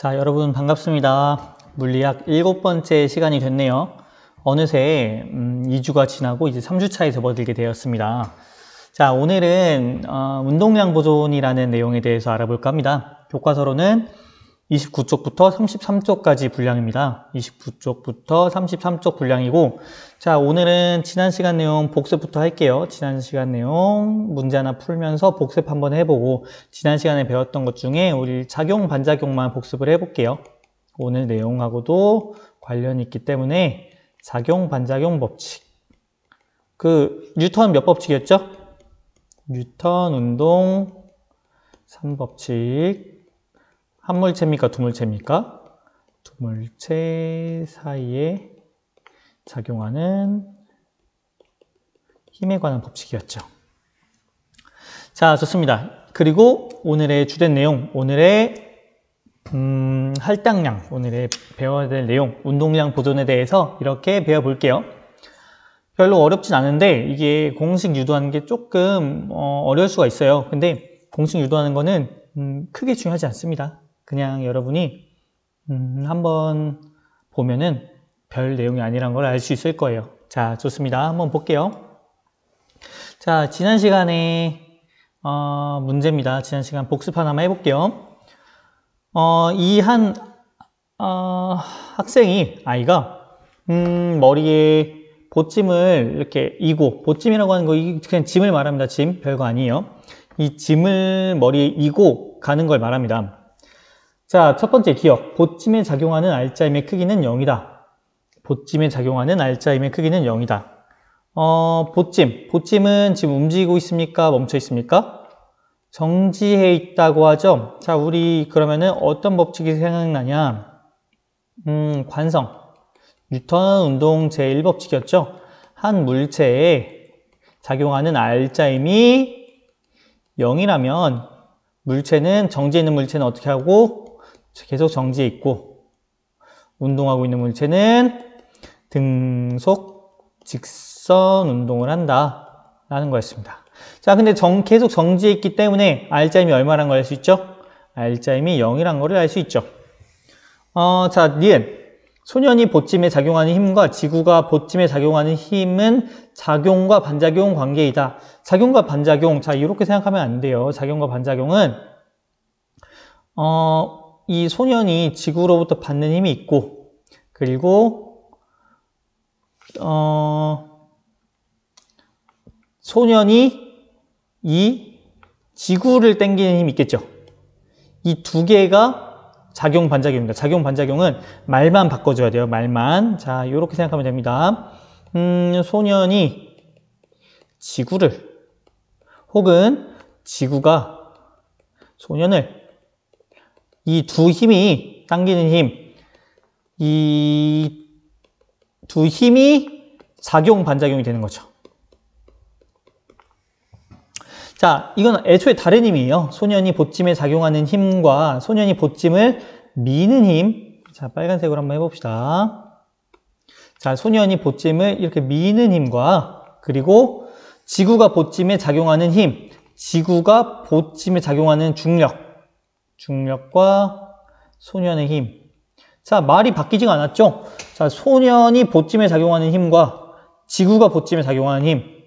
자, 여러분 반갑습니다. 물리학 7번째 시간이 됐네요. 어느새 2주가 지나고 이제 3주차에 접어들게 되었습니다. 자, 오늘은 운동량 보존이라는 내용에 대해서 알아볼까 합니다. 교과서로는 29쪽부터 33쪽까지 분량입니다. 29쪽부터 33쪽 분량이고, 자, 오늘은 지난 시간 내용 복습부터 할게요. 지난 시간 내용 문제 하나 풀면서 복습 한번 해보고, 지난 시간에 배웠던 것 중에 우리 작용, 반작용만 복습을 해볼게요. 오늘 내용하고도 관련이 있기 때문에 작용, 반작용 법칙. 뉴턴 몇 법칙이었죠? 뉴턴 운동 3법칙. 한 물체입니까? 두 물체입니까? 두 물체 사이에 작용하는 힘에 관한 법칙이었죠. 자, 좋습니다. 그리고 오늘의 주된 내용, 오늘의 할당량, 오늘의 배워야 될 내용, 운동량 보존에 대해서 이렇게 배워볼게요. 별로 어렵진 않은데 이게 공식 유도하는 게 조금 어려울 수가 있어요. 근데 공식 유도하는 거는 크게 중요하지 않습니다. 그냥 여러분이 한번 보면은 별 내용이 아니란 걸 알 수 있을 거예요. 자, 좋습니다. 한번 볼게요. 자, 지난 시간에 문제입니다. 지난 시간 복습 하나만 해볼게요. 이 한 아이가 머리에 보찜을 이렇게 이고, 보찜이라고 하는 거 그냥 짐을 말합니다. 짐, 별거 아니에요. 이 짐을 머리에 이고 가는 걸 말합니다. 자, 첫 번째 기억. 보찜에 작용하는 알짜임의 크기는 0이다. 보찜에 작용하는 알짜임의 크기는 0이다. 보찜은 지금 움직이고 있습니까? 멈춰 있습니까? 정지해 있다고 하죠. 자, 우리 그러면은 어떤 법칙이 생각나냐? 관성. 뉴턴 운동 제1법칙이었죠. 한 물체에 작용하는 알짜임이 0이라면 물체는 정지해 있는 물체는 어떻게 하고? 계속 정지해 있고, 운동하고 있는 물체는 등속 직선 운동을 한다 라는 거였습니다. 자, 근데 계속 정지해 있기 때문에 알짜임이 얼마란 걸 알 수 있죠? 알짜임이 0이란 거를 알 수 있죠. 자, 니은. 소년이 보찜에 작용하는 힘과 지구가 보찜에 작용하는 힘은 작용과 반작용 관계이다. 작용과 반작용, 자, 이렇게 생각하면 안 돼요. 작용과 반작용은 이 소년이 지구로부터 받는 힘이 있고, 그리고 소년이 이 지구를 당기는 힘이 있겠죠. 이 두 개가 작용, 반작용입니다. 작용, 반작용은 말만 바꿔줘야 돼요. 말만. 자, 이렇게 생각하면 됩니다. 소년이 지구를, 혹은 지구가 소년을, 이 두 힘이 당기는 힘, 이 두 힘이 작용, 반작용이 되는 거죠. 자, 이건 애초에 다른 힘이에요. 소년이 보찜에 작용하는 힘과 소년이 보찜을 미는 힘. 자, 빨간색으로 한번 해봅시다. 자, 소년이 보찜을 이렇게 미는 힘과, 그리고 지구가 보찜에 작용하는 힘, 지구가 보찜에 작용하는 중력과 소년의 힘. 자, 말이 바뀌지가 않았죠? 자, 소년이 보찜에 작용하는 힘과 지구가 보찜에 작용하는 힘.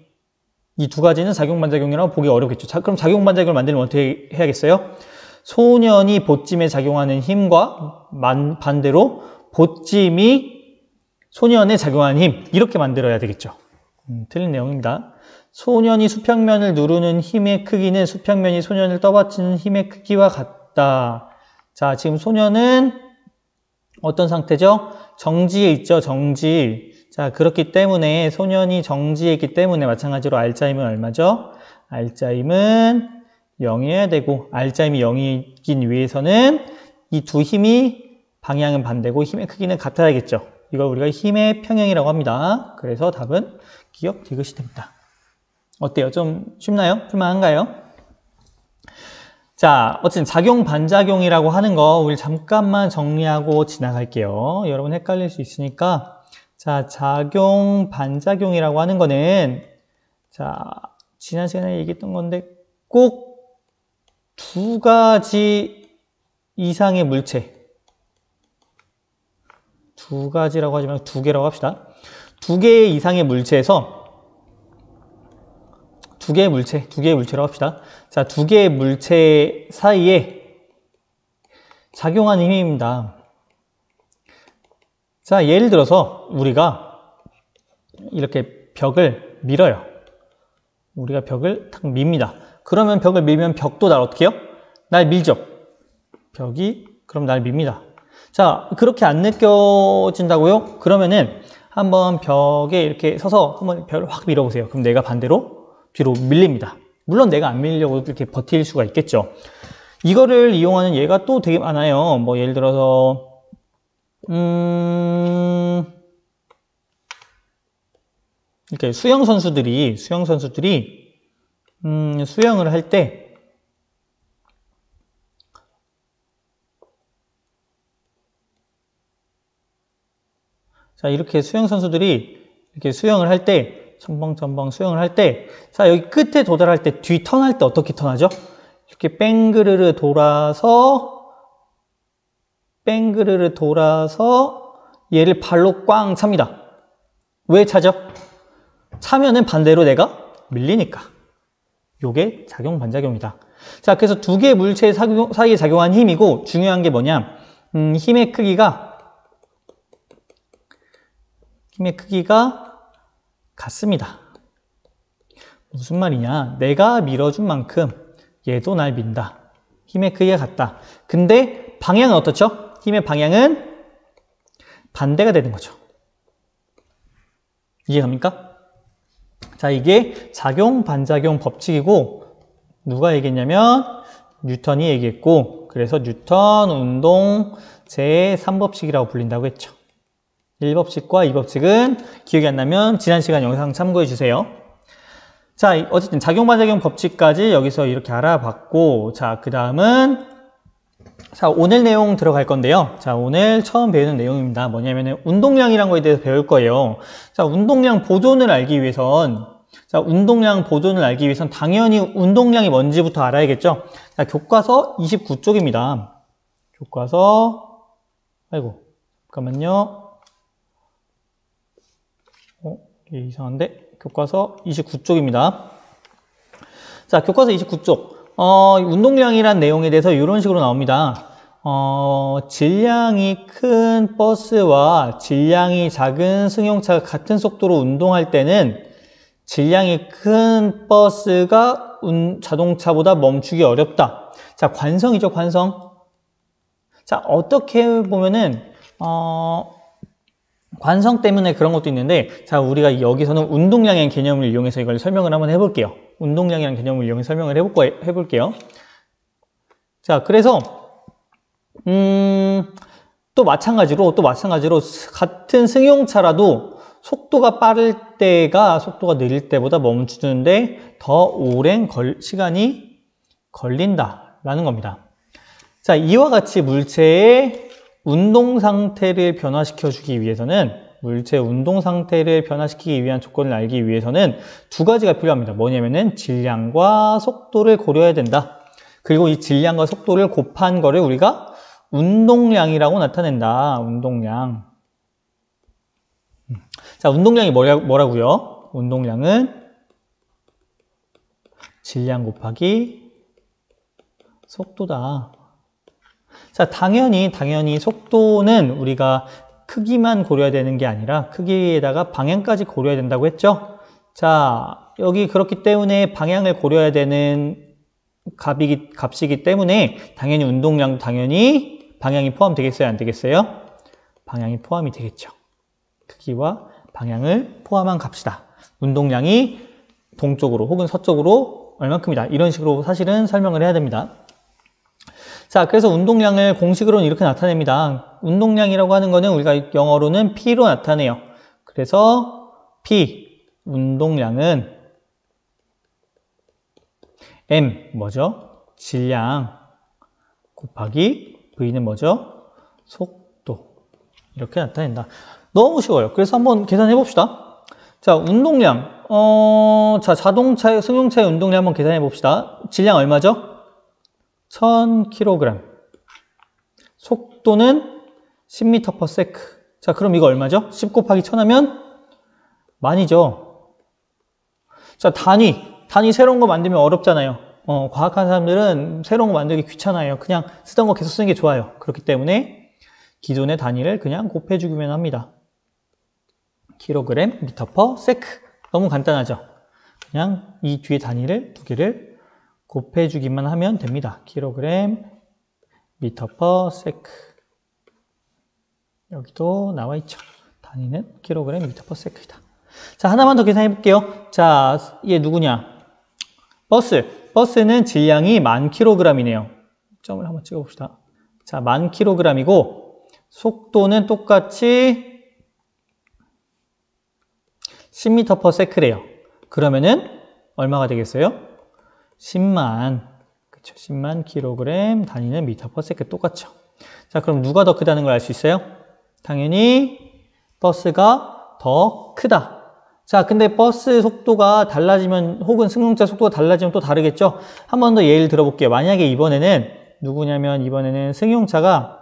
이 두 가지는 작용, 반작용이라고 보기 어렵겠죠. 자, 그럼 작용, 반작용을 만들면 어떻게 해야겠어요? 소년이 보찜에 작용하는 힘과 반대로 보찜이 소년에 작용하는 힘. 이렇게 만들어야 되겠죠. 틀린 내용입니다. 소년이 수평면을 누르는 힘의 크기는 수평면이 소년을 떠받치는 힘의 크기와 같다. 자, 지금 소년은 어떤 상태죠? 정지에 있죠, 정지. 자, 그렇기 때문에 소년이 정지에 있기 때문에 마찬가지로 알짜임은 얼마죠? 알짜임은 0이어야 되고, 알짜임이 0이기 위해서는 이 두 힘이 방향은 반대고 힘의 크기는 같아야겠죠. 이걸 우리가 힘의 평형이라고 합니다. 그래서 답은 기억 디귿이 됩니다. 어때요? 좀 쉽나요? 풀만한가요? 자, 어쨌든 작용, 반작용이라고 하는 거 우리 잠깐만 정리하고 지나갈게요. 여러분 헷갈릴 수 있으니까. 자, 작용, 반작용이라고 하는 거는, 자, 지난 시간에 얘기했던 건데 꼭 두 가지 이상의 물체, 두 가지라고 하지 말고 두 개라고 합시다. 두 개 이상의 물체에서 두 개의 물체라고 합시다. 자, 두 개의 물체 사이에 작용하는 힘입니다. 자, 예를 들어서 우리가 이렇게 벽을 밀어요. 우리가 벽을 탁 밉니다. 그러면 벽을 밀면 벽도 날 어떻게 해요? 날 밀죠. 벽이 그럼 날 밉니다. 자, 그렇게 안 느껴진다고요? 그러면은 한번 벽에 이렇게 서서 한번 벽을 확 밀어보세요. 그럼 내가 반대로 뒤로 밀립니다. 물론 내가 안 밀려고 이렇게 버틸 수가 있겠죠. 이거를 이용하는 예가 또 되게 많아요. 뭐 예를 들어서 이렇게 수영 선수들이 수영을 할 때 자, 이렇게 수영 선수들이 이렇게 수영을 할 때 첨벙첨벙 수영을 할 때 자, 여기 끝에 도달할 때 뒤 턴할 때 어떻게 턴하죠? 이렇게 뺑그르르 돌아서 얘를 발로 꽝 찹니다. 왜 차죠? 차면은 반대로 내가 밀리니까. 요게 작용 반작용이다. 자, 그래서 두 개의 물체 사이에 작용한 힘이고 중요한 게 뭐냐? 힘의 크기가 같습니다. 무슨 말이냐? 내가 밀어준 만큼 얘도 날 민다. 힘의 크기가 같다. 근데 방향은 어떻죠? 힘의 방향은 반대가 되는 거죠. 이해갑니까? 자, 이게 작용, 반작용 법칙이고 누가 얘기했냐면 뉴턴이 얘기했고 그래서 뉴턴 운동 제3법칙이라고 불린다고 했죠. 1법칙과 2법칙은 기억이 안 나면 지난 시간 영상 참고해 주세요. 자, 어쨌든 작용, 반작용 법칙까지 여기서 이렇게 알아봤고 자, 그 다음은 자, 오늘 내용 들어갈 건데요. 자, 오늘 처음 배우는 내용입니다. 뭐냐면은 운동량이란 거에 대해서 배울 거예요. 자, 운동량 보존을 알기 위해선 당연히 운동량이 뭔지부터 알아야겠죠. 자, 교과서 29쪽입니다. 교과서 잠깐만요. 이게 이상한데? 교과서 29쪽입니다. 자, 교과서 29쪽. 운동량이란 내용에 대해서 이런 식으로 나옵니다. 질량이 큰 버스와 질량이 작은 승용차가 같은 속도로 운동할 때는 질량이 큰 버스가 자동차보다 멈추기 어렵다. 자, 관성이죠, 관성. 자, 어떻게 보면은, 관성 때문에 그런 것도 있는데, 자, 우리가 여기서는 운동량의 개념을 이용해서 이걸 설명을 한번 해볼게요. 운동량이라는 개념을 이용해서 설명을 해볼게요. 자, 그래서, 또 마찬가지로 같은 승용차라도 속도가 빠를 때가 속도가 느릴 때보다 멈추는데 더 오랜 시간이 걸린다라는 겁니다. 자, 이와 같이 물체의 운동 상태를 변화시키기 위한 조건을 알기 위해서는 두 가지가 필요합니다. 뭐냐면은 질량과 속도를 고려해야 된다. 그리고 이 질량과 속도를 곱한 거를 우리가 운동량이라고 나타낸다. 운동량. 자, 운동량이 뭐라고요? 운동량은 질량 곱하기 속도다. 자, 당연히 속도는 우리가 크기만 고려해야 되는 게 아니라 크기에다가 방향까지 고려해야 된다고 했죠? 자, 여기 그렇기 때문에 방향을 고려해야 되는 값이기 때문에 당연히 운동량도 당연히 방향이 포함되겠어요? 안 되겠어요? 방향이 포함이 되겠죠. 크기와 방향을 포함한 값이다. 운동량이 동쪽으로 혹은 서쪽으로 얼만큼이다. 이런 식으로 사실은 설명을 해야 됩니다. 자, 그래서 운동량을 공식으로는 이렇게 나타냅니다. 운동량이라고 하는 거는 우리가 영어로는 P로 나타내요. 그래서 P, 운동량은 M, 뭐죠? 질량 곱하기 V는 뭐죠? 속도. 이렇게 나타낸다. 너무 쉬워요. 그래서 한번 계산해 봅시다. 자, 운동량. 자, 승용차의 운동량 한번 계산해 봅시다. 질량 얼마죠? 1000kg. 속도는 10m/s. 자, 그럼 이거 얼마죠? 10 곱하기 1000 하면 만이죠. 자, 단위 새로운 거 만들면 어렵잖아요. 과학하는 사람들은 새로운 거 만들기 귀찮아요. 그냥 쓰던 거 계속 쓰는 게 좋아요. 그렇기 때문에 기존의 단위를 그냥 곱해주기만 합니다. 킬로그램, 미터 퍼 세크. 너무 간단하죠? 그냥 이 뒤에 단위를 두 개를 곱해주기만 하면 됩니다. 킬로그램, 미터 퍼 세크. 여기도 나와 있죠. 단위는 킬로그램, 미터 퍼 세크이다. 자, 하나만 더 계산해 볼게요. 자, 얘 누구냐? 버스는 질량이 10,000kg이네요. 점을 한번 찍어 봅시다. 자, 10,000kg이고 속도는 똑같이 10m/s래요. 그러면은 얼마가 되겠어요? 10만. 그쵸? 10만 kg 단위는 m/s 똑같죠. 자, 그럼 누가 더 크다는 걸 알 수 있어요? 당연히 버스가 더 크다. 자, 근데 버스 속도가 달라지면 혹은 승용차 속도가 달라지면 또 다르겠죠? 한 번 더 예를 들어볼게요. 만약에 이번에는 누구냐면 이번에는 승용차가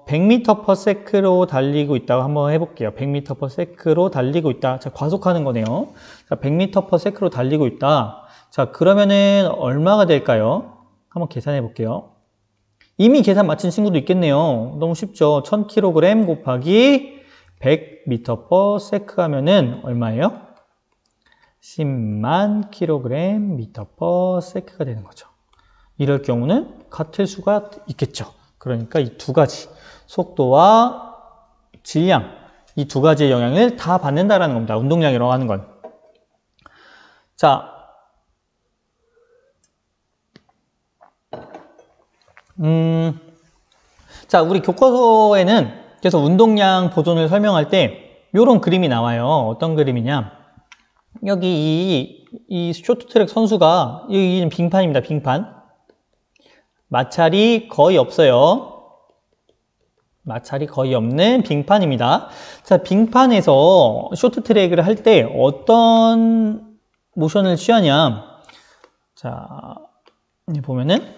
100m/s로 달리고 있다고 한번 해볼게요. 100m/s로 달리고 있다. 자, 과속하는 거네요. 자, 100m/s로 달리고 있다. 자, 그러면은 얼마가 될까요? 한번 계산해 볼게요. 이미 계산 마친 친구도 있겠네요. 너무 쉽죠? 1000kg 곱하기 100m/s 하면은 얼마예요? 10만 kg/s가 되는 거죠. 이럴 경우는 같을 수가 있겠죠. 그러니까 이 두 가지, 속도와 질량, 이 두 가지의 영향을 다 받는다라는 겁니다. 운동량이라고 하는 건. 자, 자, 우리 교과서에는 그래서 운동량 보존을 설명할 때 이런 그림이 나와요. 어떤 그림이냐? 여기 이 쇼트트랙 선수가 여기는 빙판입니다. 빙판. 마찰이 거의 없어요. 마찰이 거의 없는 빙판입니다. 자, 빙판에서 쇼트트랙을 할 때 어떤 모션을 취하냐? 자, 여기 보면은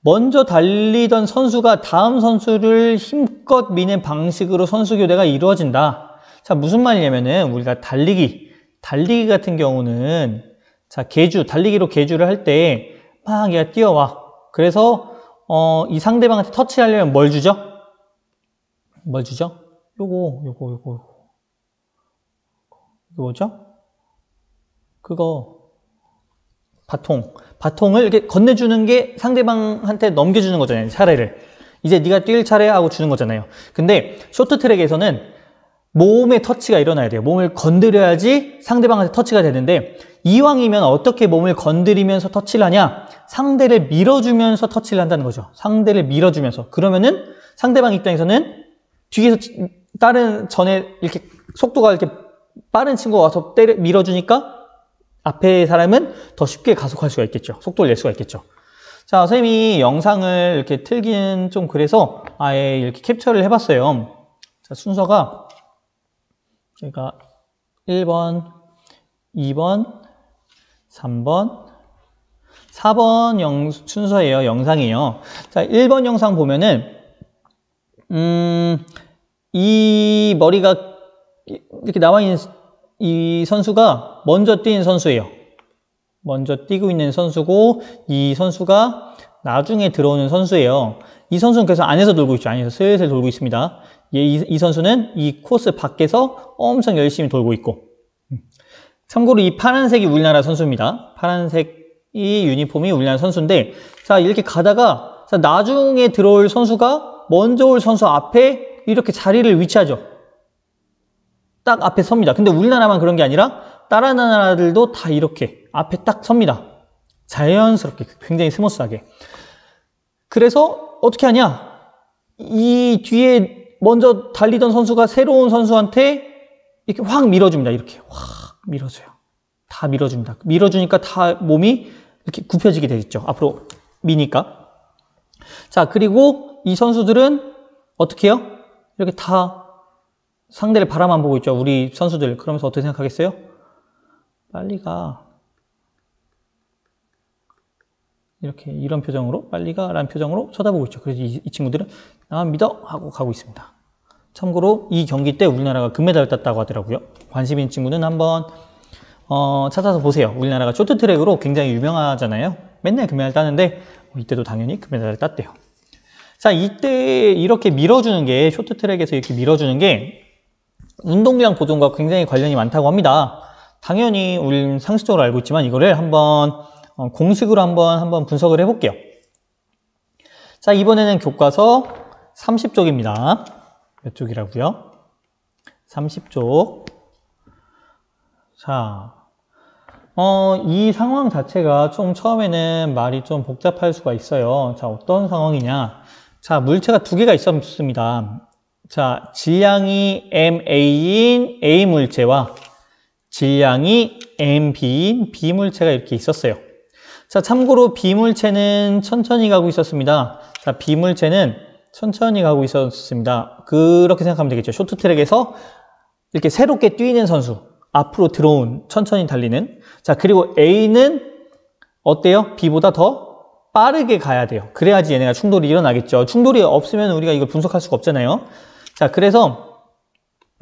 먼저 달리던 선수가 다음 선수를 힘껏 미는 방식으로 선수 교대가 이루어진다. 자, 무슨 말이냐면은 우리가 달리기 같은 경우는 자, 달리기로 계주를 할 때 막 얘가 뛰어와. 그래서 이 상대방한테 터치하려면 뭘 주죠? 뭘 주죠? 요거 뭐죠? 그거 바통을 이렇게 건네주는 게 상대방한테 넘겨주는 거잖아요. 차례를. 이제 네가 뛸 차례 하고 주는 거잖아요. 근데 쇼트트랙에서는 몸의 터치가 일어나야 돼요. 몸을 건드려야지 상대방한테 터치가 되는데 이왕이면 어떻게 몸을 건드리면서 터치를 하냐? 상대를 밀어주면서 터치를 한다는 거죠. 상대를 밀어주면서. 그러면은 상대방 입장에서는 뒤에서 전에 이렇게 속도가 이렇게 빠른 친구가 와서 밀어주니까 앞에 사람은 더 쉽게 가속할 수가 있겠죠. 속도를 낼 수가 있겠죠. 자, 선생님이 영상을 이렇게 틀기는 좀 그래서 아예 이렇게 캡처를 해봤어요. 자, 순서가 저희가 1번, 2번, 3번, 4번 순서예요. 영상이에요. 자, 1번 영상 보면은 이 머리가 이렇게 나와 있는 이 선수가 먼저 뛴 선수예요. 먼저 뛰고 있는 선수고 이 선수가 나중에 들어오는 선수예요. 이 선수는 그래서 안에서 돌고 있죠. 안에서 슬슬 돌고 있습니다. 이 선수는 이 코스 밖에서 엄청 열심히 돌고 있고. 참고로 이 파란색이 우리나라 선수입니다. 파란색이 유니폼이 우리나라 선수인데 자, 이렇게 가다가 자, 나중에 들어올 선수가 먼저 올 선수 앞에 이렇게 자리를 위치하죠. 딱 앞에 섭니다. 근데 우리나라만 그런 게 아니라 다른 나라들도 다 이렇게 앞에 딱 섭니다. 자연스럽게, 굉장히 스무스하게. 그래서 어떻게 하냐? 이 뒤에 먼저 달리던 선수가 새로운 선수한테 이렇게 확 밀어줍니다. 이렇게 확 밀어줘요. 다 밀어줍니다. 밀어주니까 다 몸이 이렇게 굽혀지게 되겠죠. 앞으로 미니까. 자, 그리고 이 선수들은 어떻게 해요? 이렇게 다 상대를 바라만 보고 있죠. 우리 선수들. 그러면서 어떻게 생각하겠어요? 빨리 가. 이렇게 이런 표정으로 빨리 가라는 표정으로 쳐다보고 있죠. 그래서 이 친구들은 나만 믿어 하고 가고 있습니다. 참고로 이 경기 때 우리나라가 금메달을 땄다고 하더라고요. 관심 있는 친구는 한번 찾아서 보세요. 우리나라가 쇼트트랙으로 굉장히 유명하잖아요. 맨날 금메달 따는데 이때도 당연히 금메달을 땄대요. 자, 이때 이렇게 밀어주는 게 쇼트트랙에서 이렇게 밀어주는 게 운동량 보존과 굉장히 관련이 많다고 합니다. 당연히 우리는 상식적으로 알고 있지만 이거를 한번 공식으로 한번 분석을 해볼게요. 자, 이번에는 교과서 30쪽입니다. 몇 쪽이라고요? 30쪽. 자, 이 상황 자체가 좀 처음에는 말이 좀 복잡할 수가 있어요. 자, 어떤 상황이냐? 자, 물체가 두 개가 있었습니다. 자, 질량이 MA인 A 물체와 질량이 MB인 B 물체가 이렇게 있었어요. 자, 참고로 B 물체는 천천히 가고 있었습니다. 자, B 물체는 천천히 가고 있었습니다. 그렇게 생각하면 되겠죠. 쇼트트랙에서 이렇게 새롭게 뛰는 선수, 앞으로 들어온 천천히 달리는. 자, 그리고 A는 어때요? B보다 더 빠르게 가야 돼요. 그래야지 얘네가 충돌이 일어나겠죠. 충돌이 없으면 우리가 이걸 분석할 수가 없잖아요. 자, 그래서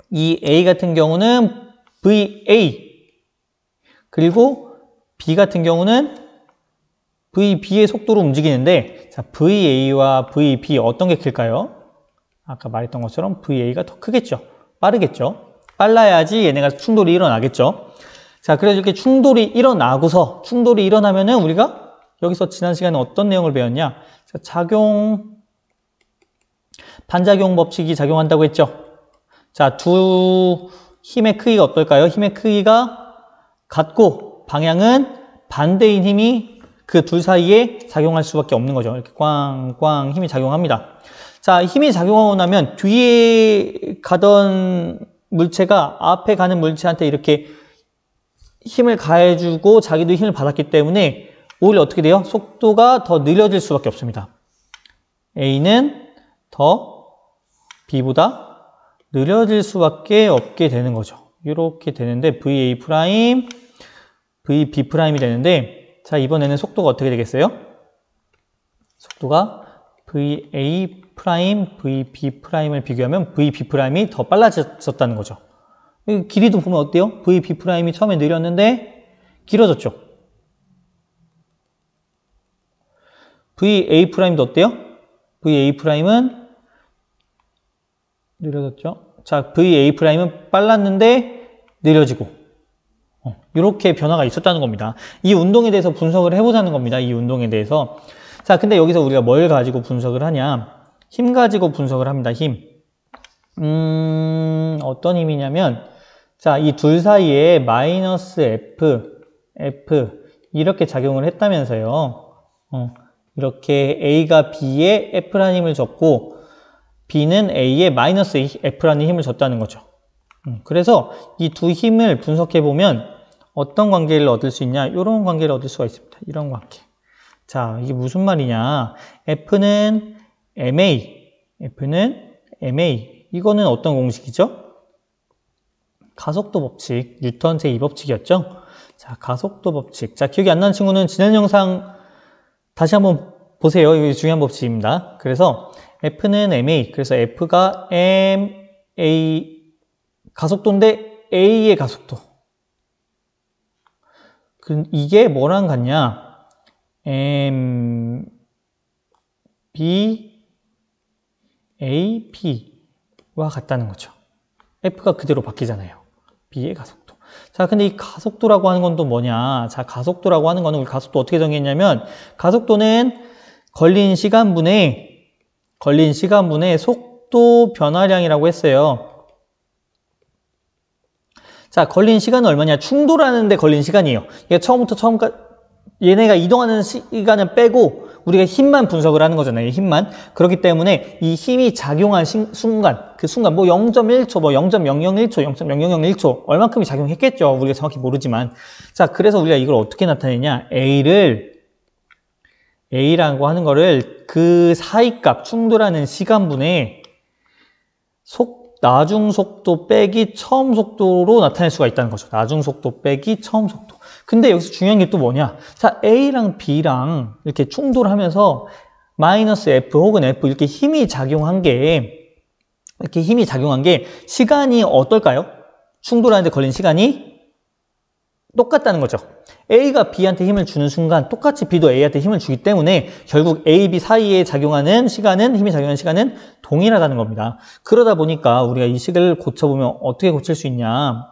이 A 같은 경우는 VA, 그리고 B 같은 경우는 VB의 속도로 움직이는데, 자, VA와 VB 어떤 게 클까요? 아까 말했던 것처럼 VA가 더 크겠죠. 빠르겠죠. 빨라야지 얘네가 충돌이 일어나겠죠. 자, 그래서 이렇게 충돌이 일어나면은 우리가 여기서 지난 시간에 어떤 내용을 배웠냐? 자, 반작용 법칙이 작용한다고 했죠. 자, 두 힘의 크기가 어떨까요? 힘의 크기가 같고 방향은 반대인 힘이 그 둘 사이에 작용할 수밖에 없는 거죠. 이렇게 꽝꽝 힘이 작용합니다. 자, 힘이 작용하고 나면 뒤에 가던 물체가 앞에 가는 물체한테 이렇게 힘을 가해주고 자기도 힘을 받았기 때문에 오히려 어떻게 돼요? 속도가 더 느려질 수밖에 없습니다. A는 더 B보다 느려질 수밖에 없게 되는 거죠. 이렇게 되는데 VA 프라임, VB 프라임이 되는데, 자, 이번에는 속도가 어떻게 되겠어요? 속도가 VA 프라임, VB 프라임을 비교하면 VB 프라임이 더 빨라졌다는 거죠. 길이도 보면 어때요? VB 프라임이 처음에 느렸는데 길어졌죠. VA 프라임도 어때요? VA 프라임은 느려졌죠. 자, VA 프라임은 빨랐는데 느려지고, 이렇게 변화가 있었다는 겁니다. 이 운동에 대해서 분석을 해보자는 겁니다. 이 운동에 대해서. 자, 근데 여기서 우리가 뭘 가지고 분석을 하냐? 힘 가지고 분석을 합니다. 힘. 어떤 힘이냐면, 자, 이 둘 사이에 마이너스 F 이렇게 작용을 했다면서요. 이렇게 A가 B에 F라는 힘을 줬고 B는 A에 마이너스 F라는 힘을 줬다는 거죠. 그래서 이 두 힘을 분석해 보면 어떤 관계를 얻을 수 있냐? 이런 관계를 얻을 수가 있습니다. 이런 관계. 자, 이게 무슨 말이냐? F는 MA, 이거는 어떤 공식이죠? 가속도 법칙, 뉴턴 제2법칙이었죠? 자, 가속도 법칙. 자, 기억이 안 나는 친구는 지난 영상 다시 한번 보세요. 이게 중요한 법칙입니다. 그래서 F는 MA, 그래서 F가 MA 가속도인데 A의 가속도. 이게 뭐랑 같냐? MB, AP와 같다는 거죠. F가 그대로 바뀌잖아요. B의 가속도. 자, 근데 이 가속도라고 하는 건 또 뭐냐? 자, 가속도라고 하는 거는 우리 가속도 어떻게 정했냐면, 가속도는 걸린 시간분의 속도 변화량이라고 했어요. 자, 걸린 시간은 얼마냐? 충돌하는데 걸린 시간이에요. 얘가 처음까지 얘네가 이동하는 시간을 빼고 우리가 힘만 분석을 하는 거잖아요. 힘만. 그렇기 때문에 이 힘이 작용한 순간, 그 순간 뭐 0.1초, 뭐 0.001초, 0.0001초 얼만큼이 작용했겠죠. 우리가 정확히 모르지만. 자, 그래서 우리가 이걸 어떻게 나타내냐? A라고 하는 거를 그 사이값, 충돌하는 시간분의 나중 속도 빼기 처음 속도로 나타낼 수가 있다는 거죠. 나중 속도 빼기 처음 속도. 근데 여기서 중요한 게 또 뭐냐? 자, A랑 B랑 이렇게 충돌하면서 마이너스 F 혹은 F 이렇게 힘이 작용한 게 시간이 어떨까요? 충돌하는데 걸린 시간이 똑같다는 거죠. A가 B한테 힘을 주는 순간 똑같이 B도 A한테 힘을 주기 때문에 결국 A, B 사이에 힘이 작용하는 시간은 동일하다는 겁니다. 그러다 보니까 우리가 이 식을 고쳐보면 어떻게 고칠 수 있냐?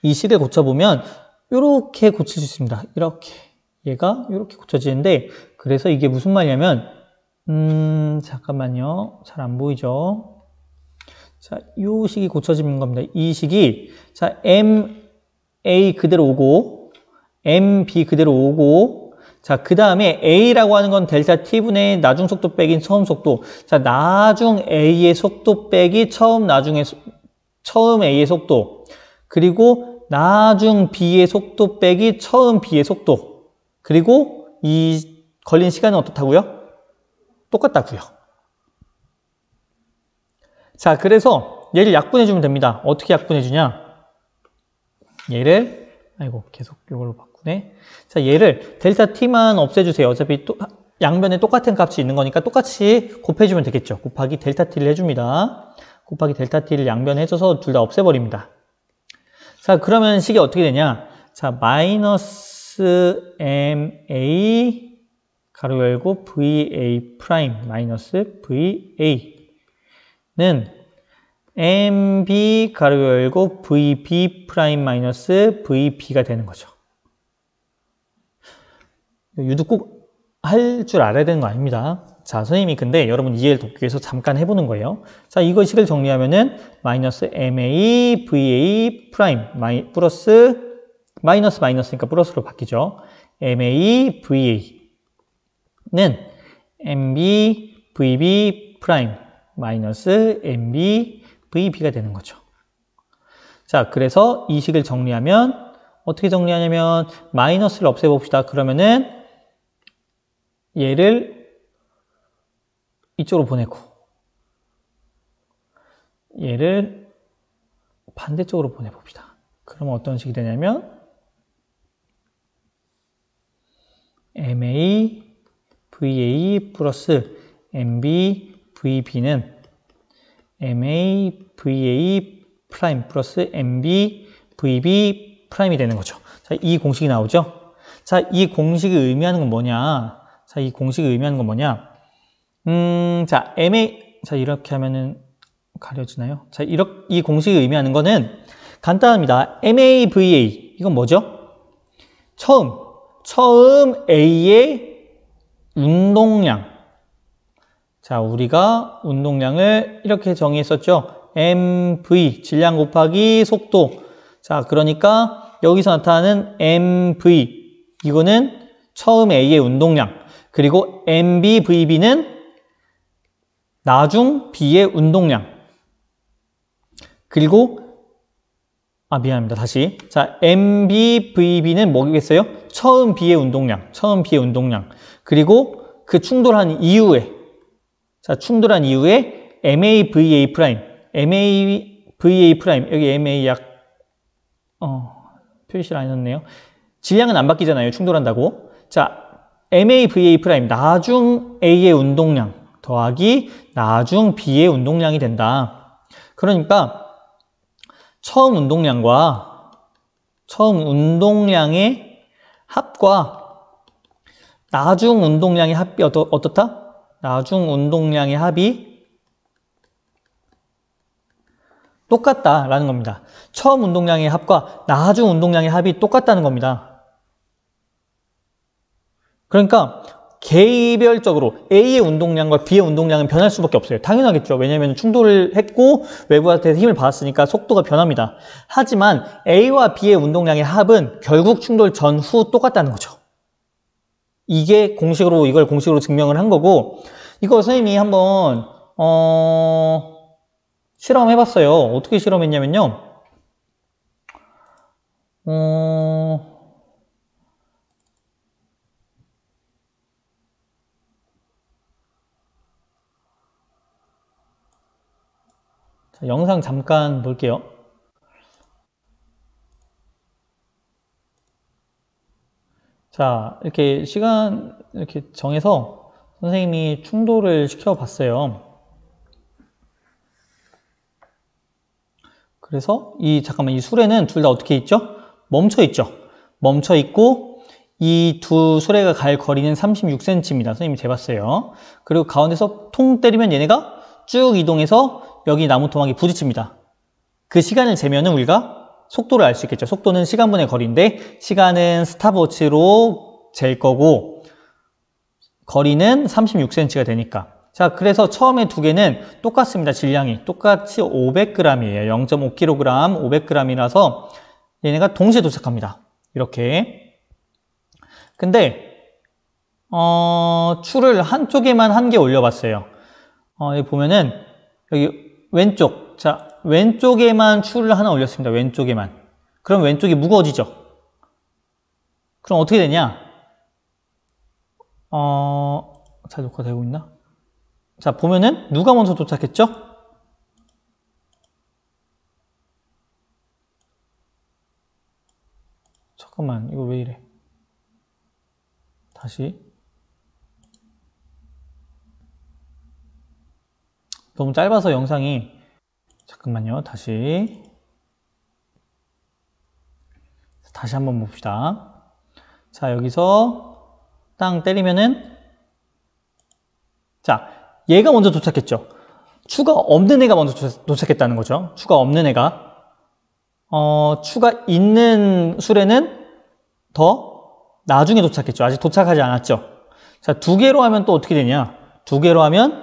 이 식을 고쳐보면 이렇게 고칠 수 있습니다. 이렇게. 얘가 이렇게 고쳐지는데 그래서 이게 무슨 말이냐면 잠깐만요. 잘 안 보이죠? 자, 이 식이 고쳐지는 겁니다. 이 식이 자, MA 그대로 오고 MB 그대로 오고 자, 그 다음에 A라고 하는 건 델타 T분의 나중 속도 빼기 처음 속도. 자, 나중 A의 속도 빼기 처음 A의 속도. 그리고 나중 B의 속도 빼기 처음 B의 속도. 그리고 이 걸린 시간은 어떻다고요? 똑같다고요. 자, 그래서 얘를 약분해주면 됩니다. 어떻게 약분해주냐? 얘를 계속 이걸로 바꾸네. 자, 얘를 델타 T만 없애주세요. 어차피 또 양변에 똑같은 값이 있는 거니까 똑같이 곱해주면 되겠죠. 곱하기 델타 T를 해줍니다. 곱하기 델타 T를 양변에 해줘서 둘 다 없애버립니다. 자, 그러면 식이 어떻게 되냐? 자, 마이너스 MA 가로 열고 VA 프라임 마이너스 VA는 MB 가로 열고 VB 프라임 마이너스 VB가 되는 거죠. 유도 꼭 할 줄 알아야 되는 거 아닙니다. 자, 선생님이 근데 여러분 이해를 돕기 위해서 잠깐 해보는 거예요. 자, 이거 식을 정리하면은 마이너스 MA VA 프라임 플러스 마이너스니까 플러스로 바뀌죠. MA VA는 MB VB 프라임 마이너스 MB VB가 되는 거죠. 자, 그래서 이 식을 정리하면 어떻게 정리하냐면 마이너스를 없애봅시다. 그러면은 얘를 이쪽으로 보내고 얘를 반대쪽으로 보내봅시다. 그러면 어떤 식이 되냐면 MA VA 플러스 MB VB는 MA VA 프라임 플러스 MB VB 프라임이 되는 거죠. 자, 이 공식이 나오죠. 자, 이 공식이 의미하는 건 뭐냐? 자, 자, 자, 이렇게 하면은 가려지나요? 자, 이 공식이 의미하는 거는 간단합니다. MA VA 이건 뭐죠? 처음 A의 운동량. 자, 우리가 운동량을 이렇게 정의했었죠. MV, 질량 곱하기 속도. 자, 그러니까 여기서 나타나는 MV, 이거는 처음 A의 운동량. 그리고 MB, VB는 나중 B의 운동량. 그리고, 미안합니다. 다시. 자, MB, VB는 뭐겠어요? 처음 B의 운동량. 그리고 그 충돌한 이후에 MA, VA 프라임, 여기 MA 표시를 안 해놨네요. 질량은 안 바뀌잖아요. 충돌한다고. 자, MA, VA 프라임, 나중 A의 운동량 더하기 나중 B의 운동량이 된다. 그러니까 처음 운동량의 합과 나중 운동량의 합이 어떻다? 나중 운동량의 합이 똑같다라는 겁니다. 처음 운동량의 합과 나중 운동량의 합이 똑같다는 겁니다. 그러니까 개별적으로 A의 운동량과 B의 운동량은 변할 수밖에 없어요. 당연하겠죠. 왜냐하면 충돌을 했고 외부한테 힘을 받았으니까 속도가 변합니다. 하지만 A와 B의 운동량의 합은 결국 충돌 전후 똑같다는 거죠. 이걸 공식으로 증명을 한 거고, 이거 선생님이 한번 실험해봤어요. 어떻게 실험했냐면요. 자, 영상 잠깐 볼게요. 자, 이렇게 시간 이렇게 정해서 선생님이 충돌을 시켜봤어요. 그래서 잠깐만, 이 수레는 둘 다 어떻게 있죠? 멈춰 있죠? 멈춰 있고, 이 두 수레가 갈 거리는 36cm입니다. 선생님이 재봤어요. 그리고 가운데서 통 때리면 얘네가 쭉 이동해서 여기 나무 토막에 부딪힙니다. 그 시간을 재면은 우리가 속도를 알 수 있겠죠. 속도는 시간분의 거리인데, 시간은 스탑워치로 잴 거고, 거리는 36cm가 되니까. 자, 그래서 처음에 두 개는 똑같습니다. 질량이. 똑같이 500g이에요. 0.5kg, 500g이라서 얘네가 동시에 도착합니다. 이렇게. 근데, 추를 한쪽에만 한 개 올려봤어요. 여기 보면은, 여기 왼쪽. 자, 왼쪽에만 추를 하나 올렸습니다. 왼쪽에만. 그럼 왼쪽이 무거워지죠? 그럼 어떻게 되냐? 자, 녹화되고 있나? 자, 보면은 누가 먼저 도착했죠? 잠깐만, 이거 왜 이래? 다시. 너무 짧아서 영상이. 잠깐만요, 다시 한번 봅시다. 자, 여기서 땅 때리면은, 자, 얘가 먼저 도착했죠. 추가 없는 애가 먼저 도착했다는 거죠. 추가 없는 애가. 추가 있는 수레는 더 나중에 도착했죠. 아직 도착하지 않았죠. 자, 두 개로 하면 또 어떻게 되냐? 두 개로 하면,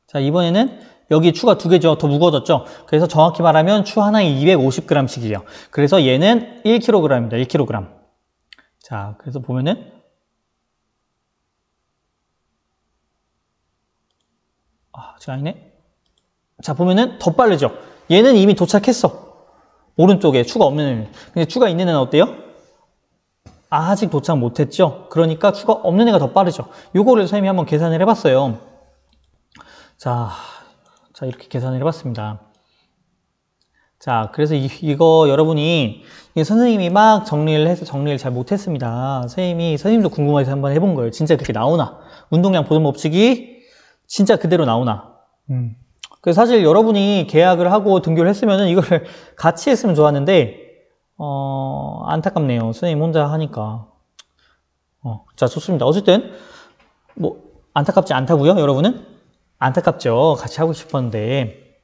자, 이번에는 여기 추가 두 개죠. 더 무거워졌죠. 그래서 정확히 말하면 추 하나에 250g씩이에요. 그래서 얘는 1kg입니다. 1kg. 자, 그래서 보면은, 지금 아니네. 자, 보면은 더 빠르죠. 얘는 이미 도착했어. 오른쪽에 추가 없는 애는. 근데 추가 있는 애는 어때요? 아직 도착 못했죠. 그러니까 추가 없는 애가 더 빠르죠. 요거를 선생님이 한번 계산을 해봤어요. 자, 이렇게 계산을 해봤습니다. 자, 그래서 이거 여러분이, 선생님이 막 정리를 해서 정리를 잘 못했습니다. 선생님도 궁금해서 한번 해본 거예요. 진짜 그렇게 나오나? 운동량 보존 법칙이 진짜 그대로 나오나? 그래서 사실 여러분이 계약을 하고 등교를 했으면은 이걸 같이 했으면 좋았는데, 안타깝네요. 선생님 혼자 하니까. 자, 좋습니다. 어쨌든, 뭐, 안타깝지 않다고요, 여러분은? 안타깝죠. 같이 하고 싶었는데.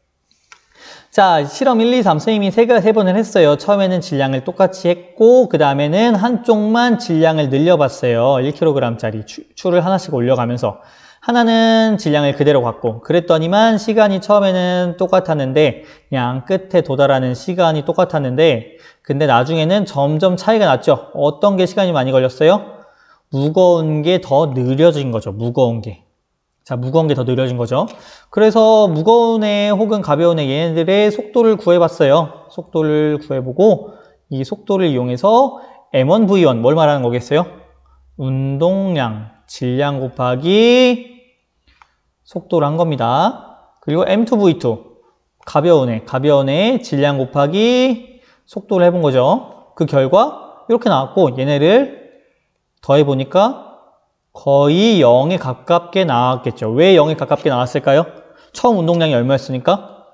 자, 실험 1, 2, 3 선생님이 세 번을 했어요. 처음에는 질량을 똑같이 했고, 그 다음에는 한쪽만 질량을 늘려봤어요. 1kg짜리 추를 하나씩 올려가면서. 하나는 질량을 그대로 갖고, 그랬더니만 시간이 처음에는 똑같았는데, 그냥 끝에 도달하는 시간이 똑같았는데, 근데 나중에는 점점 차이가 났죠. 어떤 게 시간이 많이 걸렸어요? 무거운 게 더 느려진 거죠. 무거운 게. 자, 무거운 게 더 느려진 거죠. 그래서 무거운 애 혹은 가벼운 애 얘네들의 속도를 구해봤어요. 속도를 구해보고 이 속도를 이용해서 M1V1 뭘 말하는 거겠어요? 운동량, 질량 곱하기 속도를 한 겁니다. 그리고 M2V2 가벼운 애 질량 곱하기 속도를 해본 거죠. 그 결과 이렇게 나왔고 얘네를 더해보니까 거의 0에 가깝게 나왔겠죠. 왜 0에 가깝게 나왔을까요? 처음 운동량이 얼마였으니까?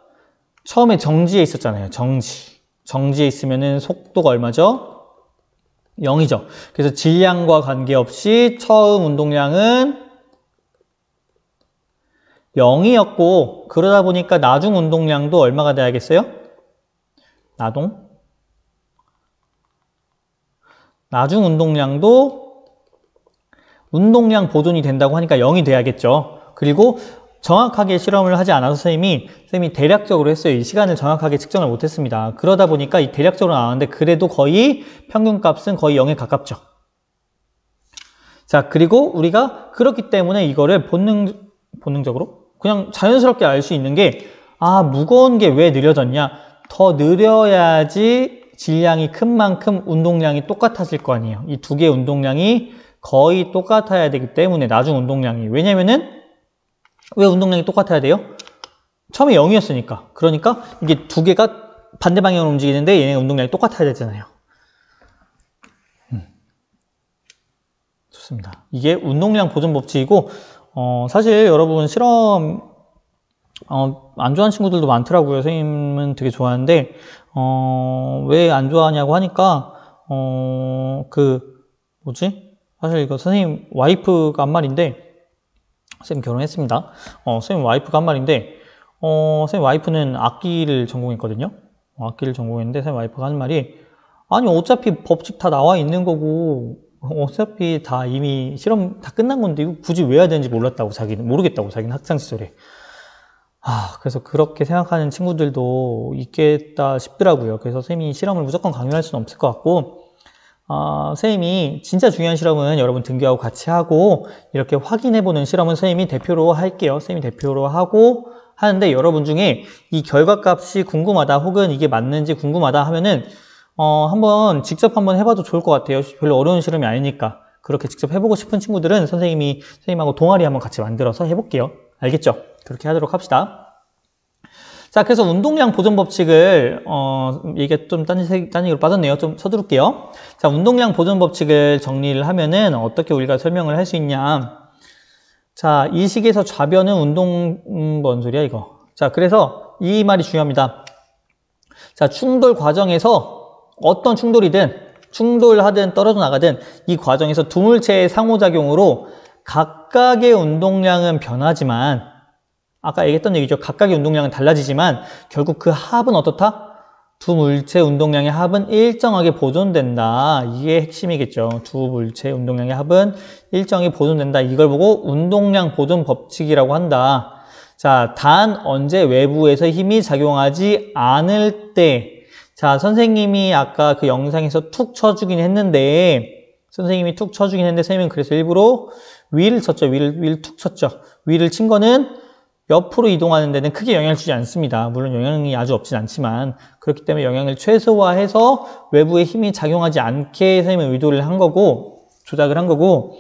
처음에 정지에 있었잖아요. 정지에 있으면은 속도가 얼마죠? 0이죠. 그래서 질량과 관계없이 처음 운동량은 0이었고, 그러다 보니까 나중 운동량도 얼마가 돼야겠어요? 나중 운동량도 운동량 보존이 된다고 하니까 0이 돼야겠죠. 그리고 정확하게 실험을 하지 않아서 선생님이 대략적으로 했어요. 이 시간을 정확하게 측정을 못했습니다. 그러다 보니까 이 대략적으로 나왔는데 그래도 거의 평균값은 거의 0에 가깝죠. 자, 그리고 우리가 그렇기 때문에 이거를 본능적으로 그냥 자연스럽게 알 수 있는 게, 무거운 게 왜 느려졌냐? 더 느려야지 질량이 큰 만큼 운동량이 똑같아질 거 아니에요. 이 두 개의 운동량이 거의 똑같아야 되기 때문에 나중 운동량이. 왜냐면은 왜 운동량이 똑같아야 돼요? 처음에 0이었으니까. 그러니까 이게 두 개가 반대 방향으로 움직이는데 얘네 운동량이 똑같아야 되잖아요. 좋습니다. 이게 운동량 보존 법칙이고, 사실 여러분 실험, 안 좋아하는 친구들도 많더라고요. 선생님은 되게 좋아하는데, 왜 안 좋아하냐고 하니까, 사실 이거 선생님 와이프가 한 말인데, 선생님 결혼했습니다. 선생님 와이프가 한 말인데, 선생님 와이프는 악기를 전공했거든요. 악기를 전공했는데, 선생님 와이프가 하는 말이, 아니, 어차피 법칙 다 나와 있는 거고, 어차피 다 이미 실험 다 끝난 건데, 이거 굳이 왜 해야 되는지 모르겠다고, 자기는 학창시절에. 그래서 그렇게 생각하는 친구들도 있겠다 싶더라고요. 그래서 선생님이 실험을 무조건 강요할 수는 없을 것 같고, 선생님이 진짜 중요한 실험은 여러분 등교하고 같이 하고, 이렇게 확인해보는 실험은 선생님이 대표로 할게요. 선생님이 대표로 하고 하는데, 여러분 중에 이 결과값이 궁금하다, 혹은 이게 맞는지 궁금하다 하면은, 한번 직접 한번 해봐도 좋을 것 같아요. 별로 어려운 실험이 아니니까. 그렇게 직접 해보고 싶은 친구들은 선생님하고 동아리 한번 같이 만들어서 해볼게요. 알겠죠? 그렇게 하도록 합시다. 자, 그래서 운동량 보존 법칙을, 얘기가 좀 딴 얘기로 빠졌네요. 좀 서두를게요. 자, 운동량 보존 법칙을 정리를 하면은 어떻게 우리가 설명을 할 수 있냐. 자, 이 식에서 좌변은 뭔 소리야, 이거. 자, 그래서 이 말이 중요합니다. 자, 충돌 과정에서 어떤 충돌하든 떨어져 나가든 이 과정에서 두 물체의 상호작용으로 각각의 운동량은 변하지만, 아까 얘기했던 얘기죠. 각각의 운동량은 달라지지만 결국 그 합은 어떻다? 두 물체 운동량의 합은 일정하게 보존된다. 이게 핵심이겠죠. 두 물체 운동량의 합은 일정하게 보존된다. 이걸 보고 운동량 보존 법칙이라고 한다. 자, 단 언제 외부에서 힘이 작용하지 않을 때, 자, 선생님이 아까 그 영상에서 툭 쳐주긴 했는데, 선생님은 그래서 일부러 위를 쳤죠. 위를 툭 쳤죠. 위를 친 거는 옆으로 이동하는 데는 크게 영향을 주지 않습니다. 물론 영향이 아주 없진 않지만, 그렇기 때문에 영향을 최소화해서 외부의 힘이 작용하지 않게 선생님은 의도를 한 거고, 조작을 한 거고,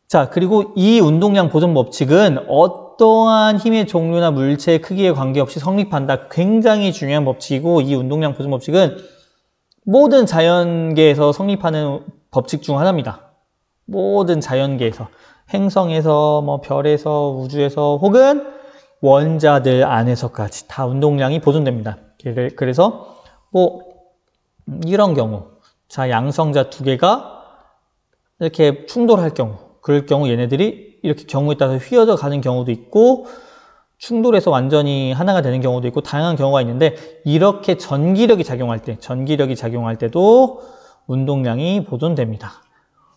자, 그리고 이 운동량 보존 법칙은 어떠한 힘의 종류나 물체의 크기에 관계없이 성립한다. 굉장히 중요한 법칙이고, 이 운동량 보존 법칙은 모든 자연계에서 성립하는 법칙 중 하나입니다. 모든 자연계에서. 행성에서, 별에서, 우주에서, 혹은 원자들 안에서까지 다 운동량이 보존됩니다. 그래서, 이런 경우. 자, 양성자 두 개가 이렇게 충돌할 경우. 그럴 경우 얘네들이 이렇게 경우에 따라서 휘어져 가는 경우도 있고, 충돌해서 완전히 하나가 되는 경우도 있고, 다양한 경우가 있는데, 이렇게 전기력이 작용할 때도 운동량이 보존됩니다.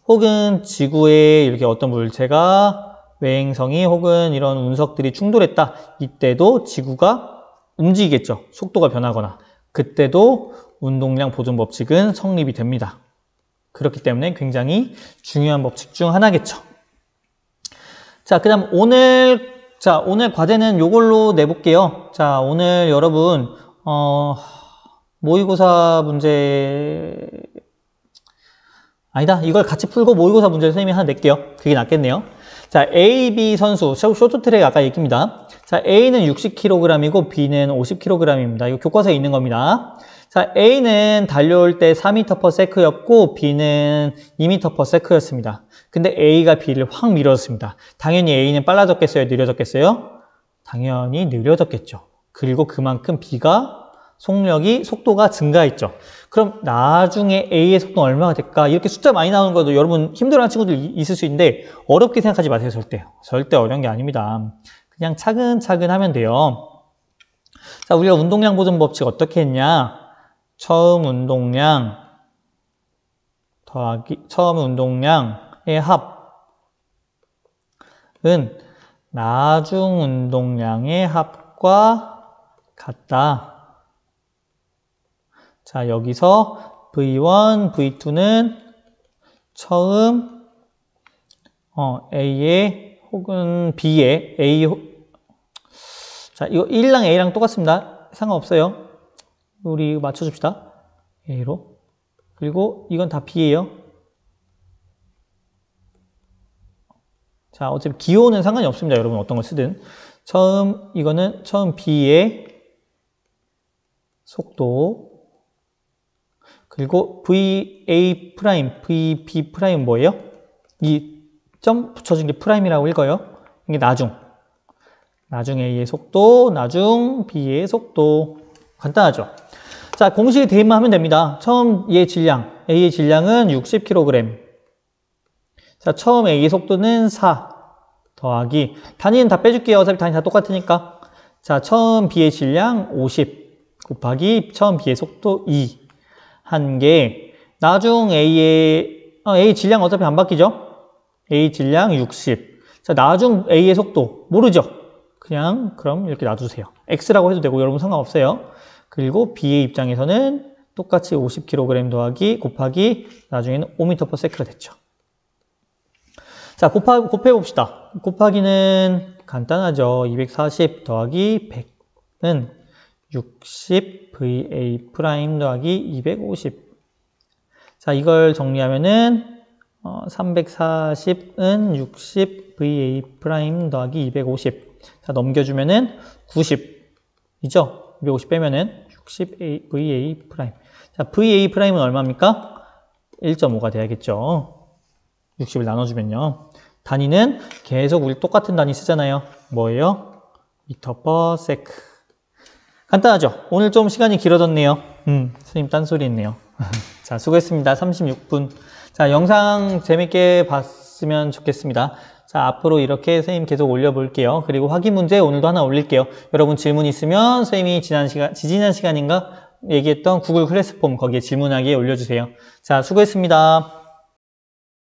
혹은 지구에 이렇게 어떤 물체가 외행성이 혹은 이런 운석들이 충돌했다. 이때도 지구가 움직이겠죠. 속도가 변하거나. 그때도 운동량 보존 법칙은 성립이 됩니다. 그렇기 때문에 굉장히 중요한 법칙 중 하나겠죠. 자, 그 다음 오늘 과제는 요걸로 내볼게요. 자, 오늘 여러분, 모의고사 문제, 아니다. 이걸 같이 풀고 모의고사 문제를 선생님이 하나 낼게요. 그게 낫겠네요. 자, A, B 선수, 쇼트트랙 아까 얘기입니다. 자, A는 60kg이고 B는 50kg입니다. 이거 교과서에 있는 겁니다. 자, A는 달려올 때 4m/s였고 B는 2m/s였습니다. 근데 A가 B를 확 밀었습니다. 당연히 A는 빨라졌겠어요? 느려졌겠어요? 당연히 느려졌겠죠. 그리고 그만큼 B가 속도가 증가했죠. 그럼 나중에 A의 속도는 얼마가 될까? 이렇게 숫자 많이 나오는 것도 여러분 힘들어하는 친구들 있을 수 있는데 어렵게 생각하지 마세요. 절대 어려운 게 아닙니다. 그냥 차근차근 하면 돼요. 자, 우리가 운동량 보존 법칙 어떻게 했냐? 처음 운동량의 합은 나중 운동량의 합과 같다. 자, 여기서 V1, V2는 처음 A의 혹은 B의 자, 이거 1랑 A랑 똑같습니다. 상관없어요. 우리 이거 맞춰줍시다. A로. 그리고 이건 다 B예요. 자, 어차피 기호는 상관이 없습니다. 여러분 어떤 걸 쓰든. 이거는 처음 B의 속도. 그리고 VA 프라임, VB 프라임 뭐예요? 이 점 붙여준 게 프라임이라고 읽어요. 이게 나중 A의 속도, 나중 B의 속도. 간단하죠? 자, 공식 대입만 하면 됩니다. 처음 얘의 질량, A의 질량은 60kg. 자, 처음 A의 속도는 4 더하기, 단위는 다 빼줄게요. 어차피 단위 다 똑같으니까. 자, 처음 B의 질량 50 곱하기 처음 B의 속도 2 한 개. 나중 A 질량 어차피 안 바뀌죠? A 질량 60. 자, 나중 A의 속도 모르죠? 그럼 이렇게 놔두세요. X라고 해도 되고 여러분 상관없어요. 그리고 B의 입장에서는 똑같이 50kg 더하기 곱하기 나중에는 5m/s가 됐죠. 자, 곱해봅시다. 곱하기는 간단하죠. 240 더하기 100은 60 VA 프라임 더하기 250. 자, 이걸 정리하면은 340은 60 VA 프라임 더하기 250. 자, 넘겨주면은 90이죠? 250 빼면은 60 VA 프라임. 자, VA 프라임은 얼마입니까? 1.5가 돼야겠죠. 60을 나눠주면요. 단위는 계속 우리 똑같은 단위 쓰잖아요. 뭐예요? m/s. 간단하죠? 오늘 좀 시간이 길어졌네요. 선생님 딴소리 했네요. 자, 수고했습니다. 36분. 자, 영상 재밌게 봤으면 좋겠습니다. 자, 앞으로 이렇게 선생님 계속 올려볼게요. 그리고 확인 문제 오늘도 하나 올릴게요. 여러분 질문 있으면 선생님이 지지난 시간인가 얘기했던 구글 클래스폼 거기에 질문하기에 올려주세요. 자, 수고했습니다.